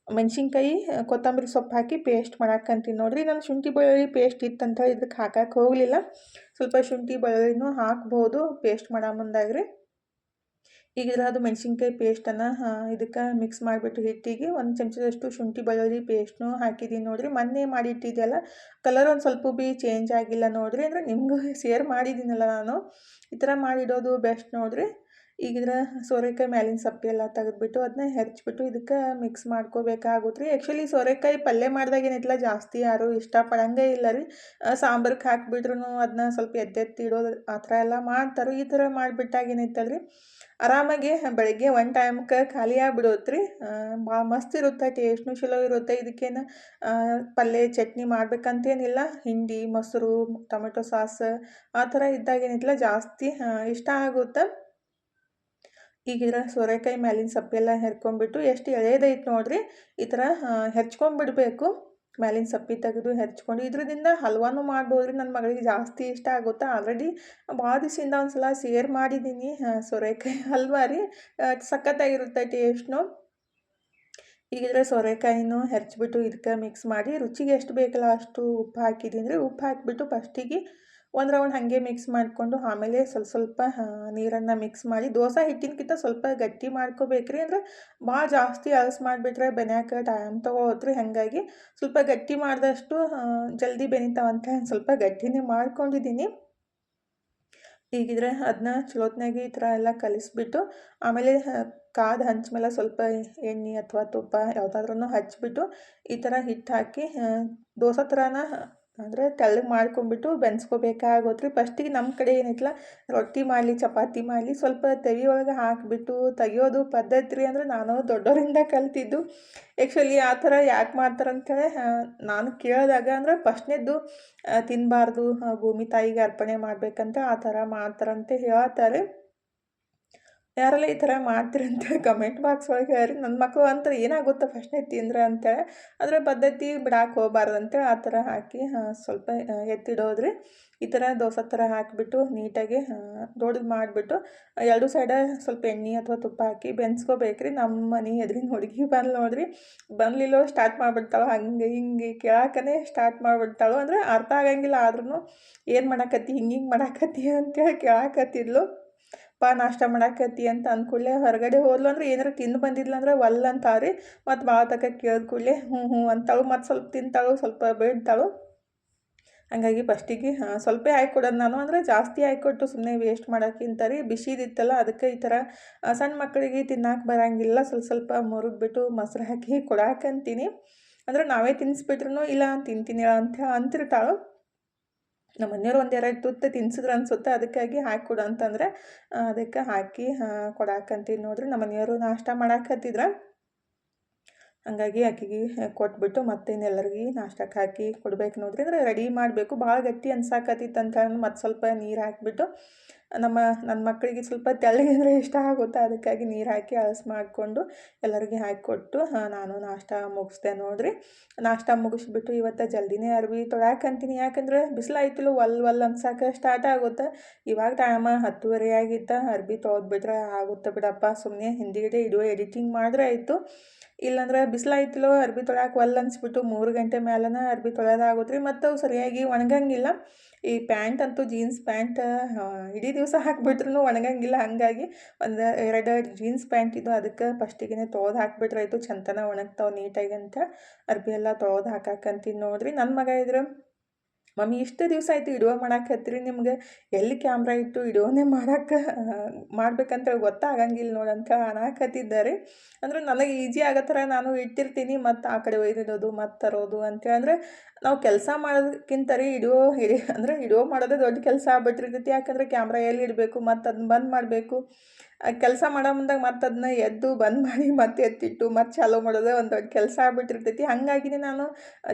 ಮೆಣಸಿನ್ಕಾಯಿ, ಕೊತ್ತಂಬರಿ ಸೊಪ್ಪು ಹಾಕಿ ಪೇಸ್ಟ್ ಮಾಡಾಕಂತೀನಿ ನೋಡ್ರಿ. ನಾನು ಶುಂಠಿ ಬೆಳ್ಳುಳ್ಳಿ ಪೇಸ್ಟ್ ಇತ್ತಂತ ಇದಕ್ಕೆ ಹಾಕಕ್ಕೆ ಹೋಗಲಿಲ್ಲ. ಸ್ವಲ್ಪ ಶುಂಠಿ ಬೆಳ್ಳುಳ್ಳಿನೂ ಹಾಕ್ಬೋದು ಪೇಸ್ಟ್ ಮಾಡೋ ಮುಂದಾಗ್ರಿ. ಈಗ ಅದು ಮೆಣಸಿನ್ಕಾಯಿ ಪೇಸ್ಟನ್ನು ಇದಕ್ಕೆ ಮಿಕ್ಸ್ ಮಾಡಿಬಿಟ್ಟು ಹಿಟ್ಟಿಗೆ 1 ಚಮಚದಷ್ಟು ಶುಂಠಿ ಬೆಳ್ಳುಳ್ಳಿ ಪೇಸ್ಟ್ನು ಹಾಕಿದ್ದೀನಿ ನೋಡ್ರಿ. ಮೊನ್ನೆ ಮಾಡಿಟ್ಟಿದ್ದೆಲ್ಲ ಕಲರ್ ಒಂದು ಸ್ವಲ್ಪ ಭೀ ಚೇಂಜ್ ಆಗಿಲ್ಲ ನೋಡ್ರಿ. ಅಂದರೆ ನಿಮಗೂ ಶೇರ್ ಮಾಡಿದ್ದೀನಲ್ಲ ನಾನು, ಈ ಥರ ಮಾಡಿಡೋದು ಬೆಸ್ಟ್ ನೋಡ್ರಿ. ಈಗಿದ್ರೆ ಸೋರೆಕಾಯಿ ಮ್ಯಾಲಿನ ಸಪ್ಪೆ ಎಲ್ಲ ತೆಗೆದ್ಬಿಟ್ಟು ಅದನ್ನ ಹೆರ್ಚ್ಬಿಟ್ಟು ಇದಕ್ಕೆ ಮಿಕ್ಸ್ ಮಾಡ್ಕೋಬೇಕಾಗುತ್ತೆ ರೀ. ಆ್ಯಕ್ಚುಲಿ ಸೋರೆಕಾಯಿ ಪಲ್ಯ ಮಾಡಿದಾಗ ಏನಿಲ್ಲ ಜಾಸ್ತಿ ಯಾರೂ ಇಷ್ಟಪಡಂಗೇ ಇಲ್ಲ ರೀ. ಸಾಂಬಾರ್ಗೆ ಹಾಕಿಬಿಟ್ರು ಅದನ್ನ ಸ್ವಲ್ಪ ಎದ್ದೆತ್ತಿಡೋದು ಆ ಥರ ಎಲ್ಲ ಮಾಡ್ತಾರೆ. ಈ ಥರ ಮಾಡಿಬಿಟ್ಟಾಗ ಏನೈತಲ್ರಿ ಆರಾಮಾಗಿ ಬೆಳಗ್ಗೆ ಒಂದು ಟೈಮ್ಗೆ ಖಾಲಿ ಆಗಿಬಿಡುತ್ತೆ ರೀ. ಭಾಳ ಮಸ್ತ್ ಇರುತ್ತೆ, ಟೇಸ್ಟ್ನೂ ಚಲೋ ಇರುತ್ತೆ. ಇದಕ್ಕೇನು ಪಲ್ಯ ಚಟ್ನಿ ಮಾಡ್ಬೇಕಂತೇನಿಲ್ಲ. ಹಿಂಡಿ, ಮೊಸರು, ಟೊಮೆಟೊ ಸಾಸ್ ಆ ಥರ ಇದ್ದಾಗ ಏನಿಲ್ಲ ಜಾಸ್ತಿ ಇಷ್ಟ ಆಗುತ್ತೆ. ಈಗಿದ್ರೆ ಸೋರೆಕಾಯಿ ಮ್ಯಾಲಿನ ಸಪ್ಪೆಲ್ಲ ಹೆರ್ಕೊಂಡ್ಬಿಟ್ಟು ಎಷ್ಟು ಎಳೆದೈತೆ ನೋಡ್ರಿ, ಈ ಥರ ಹೆರ್ಚ್ಕೊಂಡ್ಬಿಡ್ಬೇಕು. ಮ್ಯಾಲಿನ ಸಪ್ಪೆ ತೆಗೆದು ಹೆರ್ಚ್ಕೊಂಡು ಇದರಿಂದ ಹಲ್ವಾನು ಮಾಡ್ಬೋದು ರೀ. ನನ್ನ ಮಗಳಿಗೆ ಜಾಸ್ತಿ ಇಷ್ಟ ಆಗುತ್ತೆ. ಆಲ್ರೆಡಿ ಭಾಳ ದಿವಸದಿಂದ ಒಂದು ಸಲ ಶೇರ್ ಮಾಡಿದ್ದೀನಿ ಸೋರೆಕಾಯಿ ಹಲ್ವಾ ರೀ. ಸಖತ್ತಾಗಿರುತ್ತೆ ಟೇಸ್ಟ್ನು. ಈಗಿದ್ರೆ ಸೋರೆಕಾಯಿನೂ ಹೆರ್ಚ್ಬಿಟ್ಟು ಇದಕ್ಕೆ ಮಿಕ್ಸ್ ಮಾಡಿ ರುಚಿಗೆ ಎಷ್ಟು ಬೇಕಲ್ಲ ಅಷ್ಟು ಉಪ್ಪು ಹಾಕಿದ್ದೀನಿ ರೀ. ಉಪ್ಪು ಹಾಕಿಬಿಟ್ಟು ಫಸ್ಟಿಗೆ ಒಂದು ರೌಂಡ್ ಹಾಗೆ ಮಿಕ್ಸ್ ಮಾಡಿಕೊಂಡು ಆಮೇಲೆ ಸ್ವಲ್ಪ ನೀರನ್ನು ಮಿಕ್ಸ್ ಮಾಡಿ ದೋಸೆ ಹಿಟ್ಟಿನಕ್ಕಿಂತ ಸ್ವಲ್ಪ ಗಟ್ಟಿ ಮಾಡ್ಕೋಬೇಕ್ರಿ. ಅಂದರೆ ಭಾಳ ಜಾಸ್ತಿ ಅಳಸ್ ಮಾಡಿಬಿಟ್ರೆ ಬೆನ್ಯಾಕ ಟೈಮ್ ತೊಗೊಳತ್ರಿ. ಹಾಗಾಗಿ ಸ್ವಲ್ಪ ಗಟ್ಟಿ ಮಾಡಿದಷ್ಟು ಜಲ್ದಿ ಬೆನಿತಾವಂತ ಸ್ವಲ್ಪ ಗಟ್ಟಿನೇ ಮಾಡ್ಕೊಂಡಿದ್ದೀನಿ. ಈಗಿದ್ರೆ ಅದನ್ನ ಚಲೋತ್ನಾಗೆ ಈ ಥರ ಎಲ್ಲ ಕಲಿಸ್ಬಿಟ್ಟು ಆಮೇಲೆ ಕಾದ ಹಂಚ ಮೇಲೆ ಸ್ವಲ್ಪ ಎಣ್ಣೆ ಅಥವಾ ತುಪ್ಪ ಯಾವುದಾದ್ರೂ ಹಚ್ಬಿಟ್ಟು ಈ ಥರ ಹಿಟ್ಟು ಹಾಕಿ ದೋಸೆ ಥರನ ಅಂದರೆ ತೆಳ್ಳಗೆ ಮಾಡ್ಕೊಂಬಿಟ್ಟು ಬೆನ್ಸ್ಕೋಬೇಕಾಗುತ್ತೆ ರೀ. ಫಸ್ಟಿಗೆ ನಮ್ಮ ಕಡೆ ಏನೈತಲ್ಲ ರೊಟ್ಟಿ ಮಾಡಲಿ ಚಪಾತಿ ಮಾಡಲಿ ಸ್ವಲ್ಪ ತವಿ ಒಳಗೆ ಹಾಕಿಬಿಟ್ಟು ತೆಗಿಯೋದು ಪದ್ಧತಿ ರೀ. ಅಂದರೆ ನಾನು ದೊಡ್ಡವರಿಂದ ಕಲ್ತಿದ್ದು. ಆ್ಯಕ್ಚುಲಿ ಆ ಥರ ಯಾಕೆ ಮಾಡ್ತಾರಂತೇಳಿ ನಾನು ಕೇಳಿದಾಗ ಅಂದರೆ ಫಸ್ಟ್ನೇದ್ದು ತಿನ್ನಬಾರ್ದು, ಭೂಮಿ ತಾಯಿಗೆ ಅರ್ಪಣೆ ಮಾಡಬೇಕಂತ ಆ ಥರ ಮಾಡ್ತಾರಂತೆ ಹೇಳ್ತಾರೆ. ಯಾರೆಲ್ಲ ಈ ಥರ ಮಾಡ್ತೀರಂತೇಳಿ ಕಮೆಂಟ್ ಬಾಕ್ಸ್ ಒಳಗೆ ಹೇಳ್ರಿ. ನನ್ನ ಮಕ್ಕಳು ಅಂತಾರೆ ಏನಾಗುತ್ತೆ ಫಸ್ಟ್ನೇ ತಿಂದ್ರೆ ಅಂತೇಳಿ. ಅದರ ಪದ್ಧತಿ ಬಿಡಾಕೆ ಹೋಗ್ಬಾರ್ದು ಅಂತೇಳಿ ಆ ಥರ ಹಾಕಿ ಸ್ವಲ್ಪ ಎತ್ತಿಡೋದ್ರಿ. ಈ ಥರ ದೋಸೆ ಥರ ಹಾಕಿಬಿಟ್ಟು ನೀಟಾಗಿ ದೊಡ್ಡದು ಮಾಡಿಬಿಟ್ಟು ಎರಡು ಸೈಡ ಸ್ವಲ್ಪ ಎಣ್ಣೆ ಅಥವಾ ತುಪ್ಪ ಹಾಕಿ ಬೆನ್ಸ್ಕೋಬೇಕ್ರಿ. ನಮ್ಮ ಮನೆ ಎದುರಿನ ಹುಡುಗಿ ಬಂದು ನೋಡ್ರಿ, ಬಂದ್ಲಿಲ್ಲೋ ಸ್ಟಾರ್ಟ್ ಮಾಡಿಬಿಡ್ತಾಳೆ ಹಂಗೆ ಹಿಂಗೆ ಕೇಳಾಕನೇ ಸ್ಟಾರ್ಟ್ ಮಾಡಿಬಿಡ್ತಾಳು. ಅಂದರೆ ಅರ್ಥ ಆಗಂಗಿಲ್ಲ ಆದ್ರೂ ಏನು ಮಾಡಾಕತ್ತಿ, ಹಿಂಗೆ ಮಾಡಾಕತ್ತಿ ಅಂತೇಳಿ ಕೇಳಾಕತ್ತಿದ್ಲು. ನಾಷ್ಟ ಮಾಡಾಕತ್ತಿ ಅಂತ ಅಂದ್ಕೂಡ್ಲೆ ಹೊರಗಡೆ ಹೋದ್ಲು ಅಂದ್ರೆ ಏನಾರು ತಿಂದು ಬಂದಿದ್ಲು ಅಂದ್ರೆ ಒಲ್ಲ ಅಂತಾವ್ರಿ. ಮತ್ತು ಭಾಳ ತಕ ಕೇಳಿದ ಕೂಡಲೇ ಹ್ಞೂ ಹ್ಞೂ ಅಂತಾಳು. ಮತ್ತು ಸ್ವಲ್ಪ ತಿಂತಾಳು, ಸ್ವಲ್ಪ ಬೇಡ್ತಾಳು. ಹಾಗಾಗಿ ಫಸ್ಟಿಗೆ ಸ್ವಲ್ಪ ಹಾಕ್ಕೊಡೋದು ನಾನು. ಅಂದರೆ ಜಾಸ್ತಿ ಹಾಕ್ಕೊಟ್ಟು ಸುಮ್ಮನೆ ವೇಸ್ಟ್ ಮಾಡೋಕ್ಕಿಂತ ರೀ ಬಿಸಿದಿತ್ತಲ್ಲ ಅದಕ್ಕೆ ಈ ಥರ ಸಣ್ಣ ಮಕ್ಕಳಿಗೆ ತಿನ್ನಕ್ಕೆ ಬರೋಂಗಿಲ್ಲ ಸ್ವಲ್ಪ ಮುರಿದ್ಬಿಟ್ಟು ಮೊಸರು ಹಾಕಿ ಕೊಡಾಕಂತೀನಿ. ಅಂದರೆ ನಾವೇ ತಿನ್ನಿಸ್ಬಿಟ್ರು ಇಲ್ಲ ತಿಂತೀನಿ ಅಂತ ಅಂತಿರ್ತಾಳು. ನಮ್ಮ ಮನೆಯವ್ರು ಒಂದೆರಡು ತುತ್ತು ತಿನ್ಸಿದ್ರು ಅನ್ಸುತ್ತೆ, ಅದಕ್ಕಾಗಿ ಹಾಕಿ ಕೊಡು ಅಂತಂದರೆ ಅದಕ್ಕೆ ಹಾಕಿ ಕೊಡಾಕಂತೀನಿ ನೋಡ್ರಿ. ನಮ್ಮ ಮನೆಯವರು ನಾಷ್ಟ ಮಾಡಾಕತ್ತಿದ್ರೆ ಹಂಗಾಗಿ ಆಕೆಗೆ ಕೊಟ್ಬಿಟ್ಟು ಮತ್ತೆ ಇನ್ನೆಲ್ಲರಿಗೆ ನಾಷ್ಟಕ್ಕೆ ಹಾಕಿ ಕೊಡ್ಬೇಕು ನೋಡ್ರಿ. ಅಂದರೆ ರೆಡಿ ಮಾಡಬೇಕು. ಭಾಳ ಗಟ್ಟಿ ಅನ್ಸಾಕತ್ತಿತ್ತು ಅಂತ ಮತ್ತು ಸ್ವಲ್ಪ ನೀರು ಹಾಕಿಬಿಟ್ಟು ನನ್ನ ಮಕ್ಕಳಿಗೆ ಸ್ವಲ್ಪ ತೆಳ್ಳಗಿದ್ರೆ ಇಷ್ಟ ಆಗುತ್ತೆ, ಅದಕ್ಕಾಗಿ ನೀರು ಹಾಕಿ ಅಳಸ್ ಮಾಡಿಕೊಂಡು ಎಲ್ಲರಿಗೆ ಹಾಕಿಕೊಟ್ಟು ನಾನು ನಾಷ್ಟ ಮುಗಿಸ್ದೆ ನೋಡ್ರಿ. ನಾಷ್ಟ ಮುಗಿಸ್ಬಿಟ್ಟು ಇವತ್ತು ಜಲ್ದಿನೇ ಅರ್ವಿ ತೊಳ್ಯಾಕಂತೀನಿ. ಯಾಕಂದ್ರೆ ಬಿಸಿಲಾಯ್ತಿಲ್ಲ ಒಲ್ ಅನ್ಸಕ್ಕೆ ಸ್ಟಾರ್ಟ್ ಆಗುತ್ತೆ. ಇವಾಗ ಟೈಮ 10:30 ಆಗಿತ್ತು. ಅರ್ವಿ ತೊಳೆದ್ಬಿಟ್ರೆ ಆಗುತ್ತೆ ಬಿಡಪ್ಪ, ಸುಮ್ಮನೆ ಹಿಂದಿಗಡೆ ಇಡುವ ಎಡಿಟಿಂಗ್ ಮಾಡಿದ್ರೆ ಆಯಿತು. ಇಲ್ಲಾಂದ್ರೆ ಬಿಸಿಲಾಯ್ತಿಲ್ಲೋ ಅರ್ವಿ ತೊಳ್ಯಾಕೆ ಅನ್ಸ್ಬಿಟ್ಟು 3 ಗಂಟೆ ಮೇಲನ ಅರ್ವಿ ತೊಳೆಯೋದಾಗುತ್ತೆ ರೀ. ಮತ್ತು ಅವು ಸರಿಯಾಗಿ ಒಣಗಂಗಿಲ್ಲ. ಈ ಪ್ಯಾಂಟ್ ಅಂತೂ ಜೀನ್ಸ್ ಪ್ಯಾಂಟ್ ಇಡೀ ದಿವಸ ಹಾಕಿಬಿಟ್ರೂ ಒಣಗಂಗಿಲ್ಲ. ಹಾಗಾಗಿ 1-2 ಜೀನ್ಸ್ ಪ್ಯಾಂಟ್ ಇದ್ದು ಅದಕ್ಕೆ ಫಸ್ಟಿಗೆ ತೊಳೆದು ಹಾಕಿಬಿಟ್ರಾಯ್ತು, ಚಂತನ ಒಣಗ್ತಾವೆ ನೀಟಾಗಿ ಅಂತ ಅರ್ವಿ ಎಲ್ಲ ತೊಳೆದು ಹಾಕಾಕಂತೀನಿ ನೋಡ್ರಿ. ನನ್ನ ಮಗ ಇದ್ರೆ ಮಮ್ಮಿ ಇಷ್ಟು ದಿವಸ ಆಯಿತು ವಿಡಿಯೋ ಮಾಡಾಕತ್ತೀರಿ, ನಿಮ್ಗೆ ಎಲ್ಲಿ ಕ್ಯಾಮ್ರಾ ಇಟ್ಟು ವಿಡಿಯೋನೇ ಮಾಡ್ಬೇಕಂತೇಳಿ ಗೊತ್ತಾಗಂಗಿಲ್ಲ ನೋಡಂತ ಅನ್ನಕತ್ತಿದ್ದಾರೆ. ಅಂದರೆ ನನಗೆ ಈಜಿ ಆಗೋ ಥರ ನಾನು ಇಟ್ಟಿರ್ತೀನಿ, ಮತ್ತು ಆ ಕಡೆ ಒಯ್ದಿಡೋದು ಮತ್ತು ತರೋದು ಅಂತೇಳಿ. ಅಂದರೆ ನಾವು ಕೆಲಸ ಮಾಡೋದಕ್ಕಿಂತ ರೀ ವಿಡಿಯೋ ಮಾಡೋದೇ ದೊಡ್ಡ ಕೆಲಸ ಆಗ್ಬಿಟ್ಟಿರ್ತೈತಿ. ಯಾಕಂದ್ರೆ ಕ್ಯಾಮ್ರಾ ಎಲ್ಲಿ ಇಡಬೇಕು, ಮತ್ತು ಅದನ್ನ ಬಂದ್ ಮಾಡಬೇಕು, ಕೆಲಸ ಮಾಡೋ ಮುಂದಾಗ ಮತ್ತು ಅದನ್ನ ಎದ್ದು ಬಂದ್ ಮಾಡಿ ಮತ್ತೆ ಎತ್ತಿಟ್ಟು ಮತ್ತೆ ಚಾಲೂ ಮಾಡೋದೇ ಒಂದು ದೊಡ್ಡ ಕೆಲಸ ಆಗ್ಬಿಟ್ಟಿರ್ತೈತಿ. ಹಾಗಾಗಿನೇ ನಾನು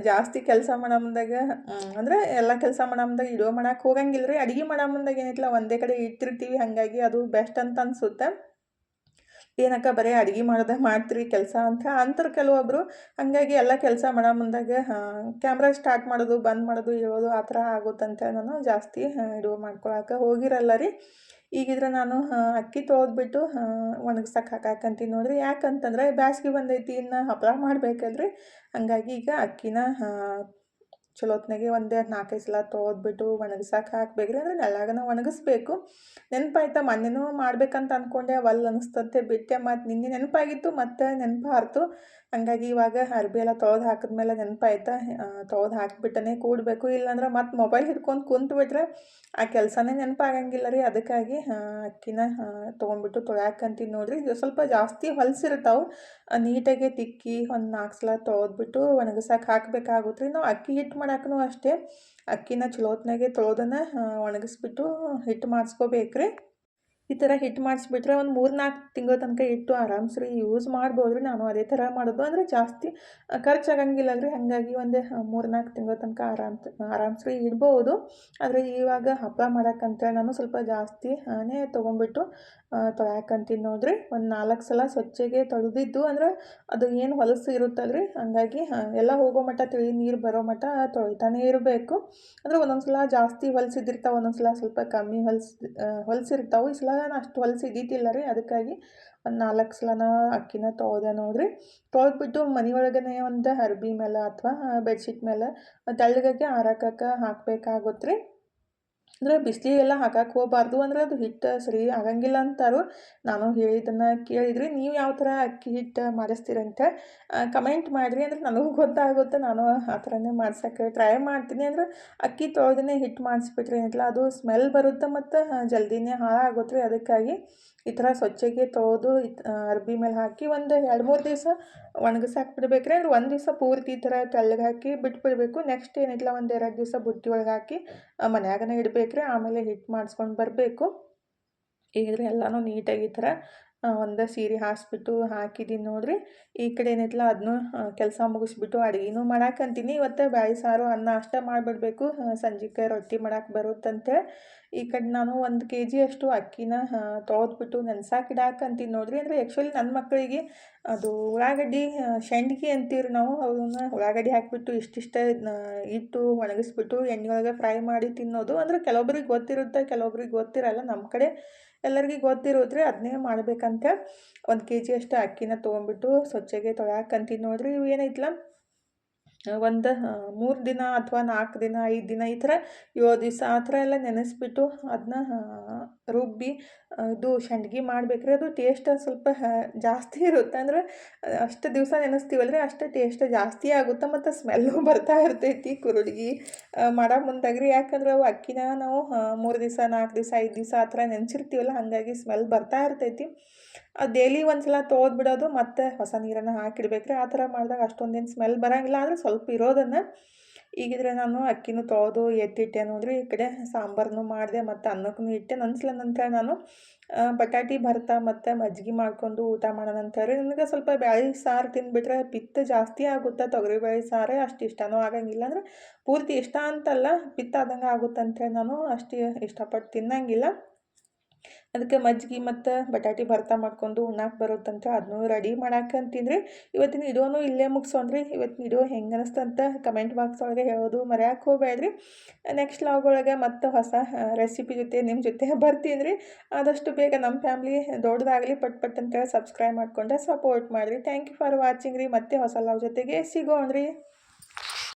ಜಾಸ್ತಿ ಕೆಲಸ ಮಾಡೋ ಮುಂದಾಗ ಅಂದರೆ ಎಲ್ಲ ಕೆಲಸ ಮಾಡೋ ಮುಂದಾಗ ವಿಡಿಯೋ ಮಾಡಕ್ಕೆ ಹೋಗಂಗಿಲ್ಲ ರೀ. ಅಡುಗೆ ಮಾಡೋ ಮುಂದಾಗ ಏನಿಲ್ಲ ಒಂದೇ ಕಡೆ ಇಟ್ಟಿರ್ತೀವಿ, ಹಾಗಾಗಿ ಅದು ಬೆಸ್ಟ್ ಅಂತ ಅನ್ಸುತ್ತೆ. ಏನಕ್ಕ ಬರೀ ಅಡುಗೆ ಮಾಡೋದೇ ಮಾಡ್ತೀರಿ ಕೆಲಸ ಅಂತ ಅಂತಾರೆ ಕೆಲವೊಬ್ಬರು. ಹಾಗಾಗಿ ಎಲ್ಲ ಕೆಲಸ ಮಾಡೋ ಮುಂದಾಗ ಕ್ಯಾಮ್ರಾ ಸ್ಟಾರ್ಟ್ ಮಾಡೋದು ಬಂದ್ ಮಾಡೋದು ಇರೋದು ಆ ಥರ ಆಗುತ್ತಂತ ನಾನು ಜಾಸ್ತಿ ವಿಡಿಯೋ ಮಾಡ್ಕೊಳಕ್ಕೆ ಹೋಗಿರಲ್ಲ ರೀ. ಈಗಿದ್ರೆ ನಾನು ಅಕ್ಕಿ ತೊಳೆದ್ಬಿಟ್ಟು ಒಣಗ್ಸಕ್ಕೆ ಹಾಕಾಕಂತೀನಿ ನೋಡಿರಿ. ಯಾಕಂತಂದರೆ ಬ್ಯಾಸ್ಗೆ ಬಂದೈತಿ, ಇನ್ನು ಹಪ್ಪಳ ಮಾಡ್ಬೇಕಲ್ರಿ. ಹಾಗಾಗಿ ಈಗ ಅಕ್ಕಿನ ಚಲೋತ್ನಾಗೆ ಒಂದು 4-5 ಸಲ ತೊಳೆದ್ಬಿಟ್ಟು ಒಣಗ್ಸಕ್ಕೆ ಹಾಕ್ಬೇಕ್ರಿ. ಅಂದರೆ ನೆಳ್ಳಾಗನ ಒಣಗಿಸ್ಬೇಕು. ನೆನಪಾಯ್ತಾ, ಮೊನ್ನೆನೂ ಮಾಡ್ಬೇಕಂತ ಅಂದ್ಕೊಂಡೆ, ಅನಿಸ್ತಂತೆ ಬಿಟ್ಟೆ. ಮತ್ತು ನಿನ್ನೆ ನೆನಪಾಗಿತ್ತು, ಮತ್ತು ನೆನಪಾರ್ತು. ಹಾಗಾಗಿ ಇವಾಗ ಅರ್ಬಿ ಎಲ್ಲ ತೊಳೆದು ಹಾಕಿದ್ಮೇಲೆ ನೆನಪಾಯ್ತಾ, ತೊಳೆದು ಹಾಕಿಬಿಟ್ಟನೆ ಕೂಡಬೇಕು. ಇಲ್ಲಾಂದ್ರೆ ಮತ್ತು ಮೊಬೈಲ್ ಹಿಡ್ಕೊಂಡು ಕುಂತ್ಬಿಟ್ರೆ ಆ ಕೆಲಸನೇ ನೆನಪಾಗಂಗಿಲ್ಲ ರೀ. ಅದಕ್ಕಾಗಿ ಅಕ್ಕಿನ ತೊಗೊಂಡ್ಬಿಟ್ಟು ತೊಳ್ಯಾಕಂತೀನಿ ನೋಡಿರಿ. ಇದು ಸ್ವಲ್ಪ ಜಾಸ್ತಿ ಹೊಲಸಿರ್ತಾವೆ, ನೀಟಾಗಿ ತಿಕ್ಕಿ ಒಂದು 4 ಸಲ ತೊಳೆದ್ಬಿಟ್ಟು ಒಣಗಿಸಕ್ಕೆ ಹಾಕಬೇಕಾಗುತ್ತೆ ರೀ. ನಾವು ಅಕ್ಕಿ ಹಿಟ್ಟು ಮಾಡಕ್ಕೂ ಅಷ್ಟೇ, ಅಕ್ಕಿನ ಚಲೋತ್ನಾಗೆ ತೊಳೆದನ್ನ ಒಣಗಿಸ್ಬಿಟ್ಟು ಹಿಟ್ಟು ಮಾಡಿಸ್ಕೋಬೇಕ್ರಿ. ಈ ಥರ ಹಿಟ್ಟು ಮಾಡಿಸ್ಬಿಟ್ರೆ ಒಂದು 3-4 ತಿಂಗಳ ತನಕ ಇಟ್ಟು ಆರಾಮ್ಸ್ರಿ ಯೂಸ್ ಮಾಡ್ಬೋದು ರೀ. ನಾನು ಅದೇ ಥರ ಮಾಡೋದು. ಅಂದರೆ ಜಾಸ್ತಿ ಖರ್ಚಾಗಂಗಿಲ್ಲ ರೀ. ಹಾಗಾಗಿ ಒಂದು 3-4 ತಿಂಗಳ ತನಕ ಆರಾಮ್ಸ್ರಿ ಇಡ್ಬೋದು. ಆದರೆ ಇವಾಗ ಹಪ್ಪಳ ಮಾಡೋಕ್ಕಂತೇಳಿ ನಾನು ಸ್ವಲ್ಪ ಜಾಸ್ತಿನೇ ತೊಗೊಂಡ್ಬಿಟ್ಟು ತೊಳ್ಯಾಕಂತೀನಿ ನೋಡಿರಿ. ಒಂದು 4 ಸಲ ಸ್ವಚ್ಛಗೆ ತೊಳೆದಿದ್ದು, ಅಂದ್ರೆ ಅದು ಏನು ಹೊಲಸು ಇರುತ್ತಲ್ಲ ರೀ, ಹಾಗಾಗಿ ಎಲ್ಲ ಹೋಗೋ ಮಟ್ಟ ತಿಳಿ ನೀರು ಬರೋ ಮಟ್ಟ ತೊಳಿತಾನೇ ಇರಬೇಕು. ಅಂದರೆ ಒಂದೊಂದು ಸಲ ಜಾಸ್ತಿ ಹೊಲಸಿದ್ದಿರ್ತಾವೆ, ಒಂದೊಂದು ಸಲ ಸ್ವಲ್ಪ ಕಮ್ಮಿ ಹೊಲಸಿರ್ತಾವೆ. ಈ ಸಲ ನಾನು ಅಷ್ಟು ಹೊಲಸು ಇದ್ದಿದ್ದಿಲ್ಲ ರೀ. ಅದಕ್ಕಾಗಿ ಒಂದು 4 ಸಲನ ಅಕ್ಕಿನ ತೊಳೆದೆ ನೋಡಿರಿ. ತೊಳೆದ್ಬಿಟ್ಟು ಮನೆಯೊಳಗನೆ ಒಂದು ಅರ್ಬಿ ಮೇಲೆ ಅಥವಾ ಬೆಡ್ಶೀಟ್ ಮೇಲೆ ತೆಳ್ಳಗೆ ಆರಾಕಕ್ಕೆ ಹಾಕಬೇಕಾಗುತ್ತೆ ರೀ. ಅಂದರೆ ಬಿಸಿಲಿಗೆಲ್ಲ ಹಾಕಕ್ಕೆ ಹೋಗಬಾರ್ದು, ಅಂದರೆ ಅದು ಹಿಟ್ಟು ಸರಿ ಆಗಂಗಿಲ್ಲ ಅಂತಾರು. ನಾನು ಹೇಳಿದ್ದನ್ನು ಕೇಳಿದ್ರಿ. ನೀವು ಯಾವ ಥರ ಅಕ್ಕಿ ಹಿಟ್ಟು ಮಾಡಿಸ್ತೀರಂತ ಕಮೆಂಟ್ ಮಾಡಿರಿ. ಅಂದರೆ ನನಗೂ ಗೊತ್ತಾಗುತ್ತೆ, ನಾನು ಆ ಥರನೇ ಮಾಡ್ಸೋಕ್ಕೆ ಟ್ರೈ ಮಾಡ್ತೀನಿ. ಅಂದರೆ ಅಕ್ಕಿ ತೊಳೆದೇ ಹಿಟ್ಟು ಮಾಡಿಸ್ಬಿಟ್ರೆ ಏನಿಲ್ಲ, ಅದು ಸ್ಮೆಲ್ ಬರುತ್ತೆ ಮತ್ತು ಜಲ್ದಿನೇ ಹಾಳಾಗುತ್ತೆ ರೀ. ಅದಕ್ಕಾಗಿ ಈ ಥರ ಸ್ವಚ್ಛಗೆ ತೊಳೆದು ಅರ್ಬಿ ಮೇಲೆ ಹಾಕಿ ಒಂದು 2-3 ದಿವಸ ಒಣಗಿಸಾಕಿ ಬಿಡ್ಬೇಕ್ರಿ. ಅಂದ್ರೆ ಒಂದು ದಿವಸ ಪೂರ್ತಿ ಈ ಥರ ತೆಳ್ಳಗೆ ಹಾಕಿ ಬಿಟ್ಬಿಡಬೇಕು. ನೆಕ್ಸ್ಟ್ ಏನಿಲ್ಲ ಒಂದು 2 ದಿವಸ ಬುಟ್ಟಿ ಒಳಗೆ ಹಾಕಿ ಮನ್ಯಾಗನೇ ಇಡಬೇಕ್ರಿ. ಆಮೇಲೆ ಹಿಟ್ಟು ಮಾಡಿಸ್ಕೊಂಡು ಬರಬೇಕು. ಈಗಿದ್ರೆ ಎಲ್ಲನೂ ನೀಟಾಗಿ ಈ ಥರ ಒಂದು ಸೀರೆ ಹಾಸ್ಬಿಟ್ಟು ಹಾಕಿದ್ದೀನಿ ನೋಡಿರಿ. ಈ ಕಡೆ ಏನೈತಲ್ಲ ಅದನ್ನೂ ಕೆಲಸ ಮುಗಿಸ್ಬಿಟ್ಟು ಅಡುಗೆನೂ ಮಾಡಾಕಂತೀನಿ. ಇವತ್ತು ಬ್ಯಾಳೆ ಸಾರು ಅನ್ನ ಅಷ್ಟೇ ಮಾಡಿಬಿಡ್ಬೇಕು, ಸಂಜೆಗೆ ರೊಟ್ಟಿ ಮಾಡಕ್ಕೆ ಬರುತ್ತಂತೆ. ಈ ಕಡೆ ನಾನು 1 kg ಅಷ್ಟು ಅಕ್ಕಿನ ತೊಳೆದ್ಬಿಟ್ಟು ನೆನ್ಸಾಕಿ ಇಡಾಕಂತೀನಿ ನೋಡಿರಿ. ಅಂದರೆ ಆ್ಯಕ್ಚುಲಿ ನನ್ನ ಮಕ್ಕಳಿಗೆ ಅದು ಉಳ್ಳಾಗಡ್ಡಿ ಶೆಂಡ್ಗಿ ಅಂತೀವಿ ನಾವು, ಅವನ್ನ ಉಳ್ಳಾಗಡ್ಡಿ ಹಾಕಿಬಿಟ್ಟು ಇಷ್ಟಿಷ್ಟೇ ಇಟ್ಟು ಒಣಗಿಸ್ಬಿಟ್ಟು ಎಣ್ಣೆ ಒಳಗೆ ಫ್ರೈ ಮಾಡಿ ತಿನ್ನೋದು. ಅಂದರೆ ಕೆಲವೊಬ್ರಿಗೆ ಗೊತ್ತಿರುತ್ತೆ, ಕೆಲವೊಬ್ರಿಗೆ ಗೊತ್ತಿರಲ್ಲ. ನಮ್ಮ ಕಡೆ ಎಲ್ಲರಿಗೂ ಗೊತ್ತಿರೋದ್ರಿ ಅದನ್ನೇ ಮಾಡ್ಬೇಕಂತ 1 kg ಅಷ್ಟು ಅಕ್ಕಿನ ತೊಗೊಂಡ್ಬಿಟ್ಟು ಸ್ವಚ್ಛಗೆ ತೊಳ್ಯಾಕಂತೀನಿ ನೋಡಿರಿ. ಇವು ಏನೈತಲ್ಲ ಒಂದು 3 ದಿನ ಅಥವಾ 4 ದಿನ 5 ದಿನ ಈ ಥರ 7 ದಿವಸ ಆ ಥರ ಎಲ್ಲ ನೆನೆಸ್ಬಿಟ್ಟು ಅದನ್ನ ರುಬ್ಬಿ ಇದು ಸಂಡ್ಗೆ ಮಾಡ್ಬೇಕ್ರಿ. ಅದು ಟೇಸ್ಟ್ ಸ್ವಲ್ಪ ಜಾಸ್ತಿ ಇರುತ್ತೆ. ಅಂದರೆ ಅಷ್ಟು ದಿವಸ ನೆನೆಸ್ತೀವಲ್ರಿ, ಅಷ್ಟು ಟೇಸ್ಟ್ ಜಾಸ್ತಿ ಆಗುತ್ತೆ ಮತ್ತು ಸ್ಮೆಲ್ಲು ಬರ್ತಾ ಇರ್ತೈತಿ ಕುರುಡ್ಗಿ ಮಾಡೋ ಮುಂದಾಗ್ರಿ. ಯಾಕಂದ್ರೆ ಅವು ಅಕ್ಕಿನ ನಾವು 3 ದಿವಸ 4 ದಿವಸ 5 ದಿವಸ ಆ ಥರ ನೆನೆಸಿರ್ತೀವಲ್ಲ, ಹಾಗಾಗಿ ಸ್ಮೆಲ್ ಬರ್ತಾ ಇರ್ತೈತಿ. ಅದು ಡೈಲಿ ಒಂದು ಸಲ ತೊಳೆದ್ಬಿಡೋದು, ಮತ್ತು ಹೊಸ ನೀರನ್ನು ಹಾಕಿಡ್ಬೇಕ್ರಿ. ಆ ಥರ ಮಾಡಿದಾಗ ಅಷ್ಟೊಂದೇನು ಸ್ಮೆಲ್ ಬರೋಂಗಿಲ್ಲ, ಆದರೆ ಸ್ವಲ್ಪ ಇರೋದನ್ನು. ಈಗಿದ್ರೆ ನಾನು ಅಕ್ಕಿನೂ ತೊಳೆದು ಎತ್ತಿಟ್ಟೆ ನೋಡಿರಿ. ಈ ಕಡೆ ಸಾಂಬಾರನ್ನು ಮಾಡಿದೆ ಮತ್ತು ಅನ್ನಕ್ಕೂ ಇಟ್ಟೆ. ನಂತೇಳಿ ನಾನು ಬಟಾಟಿ ಭರ್ತಾ ಮತ್ತು ಮಜ್ಜಿಗೆ ಮಾಡ್ಕೊಂಡು ಊಟ ಮಾಡೋಣ ಅಂತೇಳಿ. ನನಗೆ ಸ್ವಲ್ಪ ಬ್ಯಾಳೆ ಸಾರು ತಿಂದುಬಿಟ್ರೆ ಪಿತ್ತ ಜಾಸ್ತಿ ಆಗುತ್ತೆ. ತೊಗರಿಬೇಳೆ ಸಾರೇ ಅಷ್ಟು ಇಷ್ಟನೂ ಆಗಂಗಿಲ್ಲ. ಅಂದರೆ ಪೂರ್ತಿ ಇಷ್ಟ ಅಂತಲ್ಲ, ಪಿತ್ತ ಆದಂಗೆ ಆಗುತ್ತೆ ಅಂತೇಳಿ ನಾನು ಅಷ್ಟು ಇಷ್ಟಪಟ್ಟು ತಿನ್ನಂಗಿಲ್ಲ. ಅದಕ್ಕೆ ಮಜ್ಜಿಗೆ ಮತ್ತು ಬಟಾಟಿ ಭರ್ತಾ ಮಾಡ್ಕೊಂಡು ಉಣ್ಣಾಕೆ ಬರುತ್ತಂತ ಅದನ್ನೂ ರೆಡಿ ಮಾಡಾಕಂತೀನಿ ರೀ. ಇವತ್ತಿನ ವಿಡಿಯೋನೂ ಇಲ್ಲೇ ಮುಗಿಸೋಣ್ರಿ. ಇವತ್ತಿನ ವಿಡಿಯೋ ಹೆಂಗೆ ಅನಿಸ್ತಂತ ಕಮೆಂಟ್ ಬಾಕ್ಸ್ ಒಳಗೆ ಹೇಳೋದು ಮರೆಯೋಕೆ ಹೋಗಬೇಡ್ರಿ. ನೆಕ್ಸ್ಟ್ ವ್ಲಾಗ್ ಒಳಗೆ ಮತ್ತು ಹೊಸ ರೆಸಿಪಿ ಜೊತೆ ನಿಮ್ಮ ಜೊತೆ ಬರ್ತೀನಿ ರೀ. ಆದಷ್ಟು ಬೇಗ ನಮ್ಮ ಫ್ಯಾಮ್ಲಿ ದೊಡ್ಡದಾಗಲಿ, ಪಟ್ ಅಂತೇಳಿ ಸಬ್ಸ್ಕ್ರೈಬ್ ಮಾಡಿಕೊಂಡೆ ಸಪೋರ್ಟ್ ಮಾಡಿರಿ. ಥ್ಯಾಂಕ್ ಯು ಫಾರ್ ವಾಚಿಂಗ್ ರೀ. ಮತ್ತೆ ಹೊಸ ವ್ಲಾಗ್ ಜೊತೆಗೆ ಸಿಗೋಣ್ರಿ.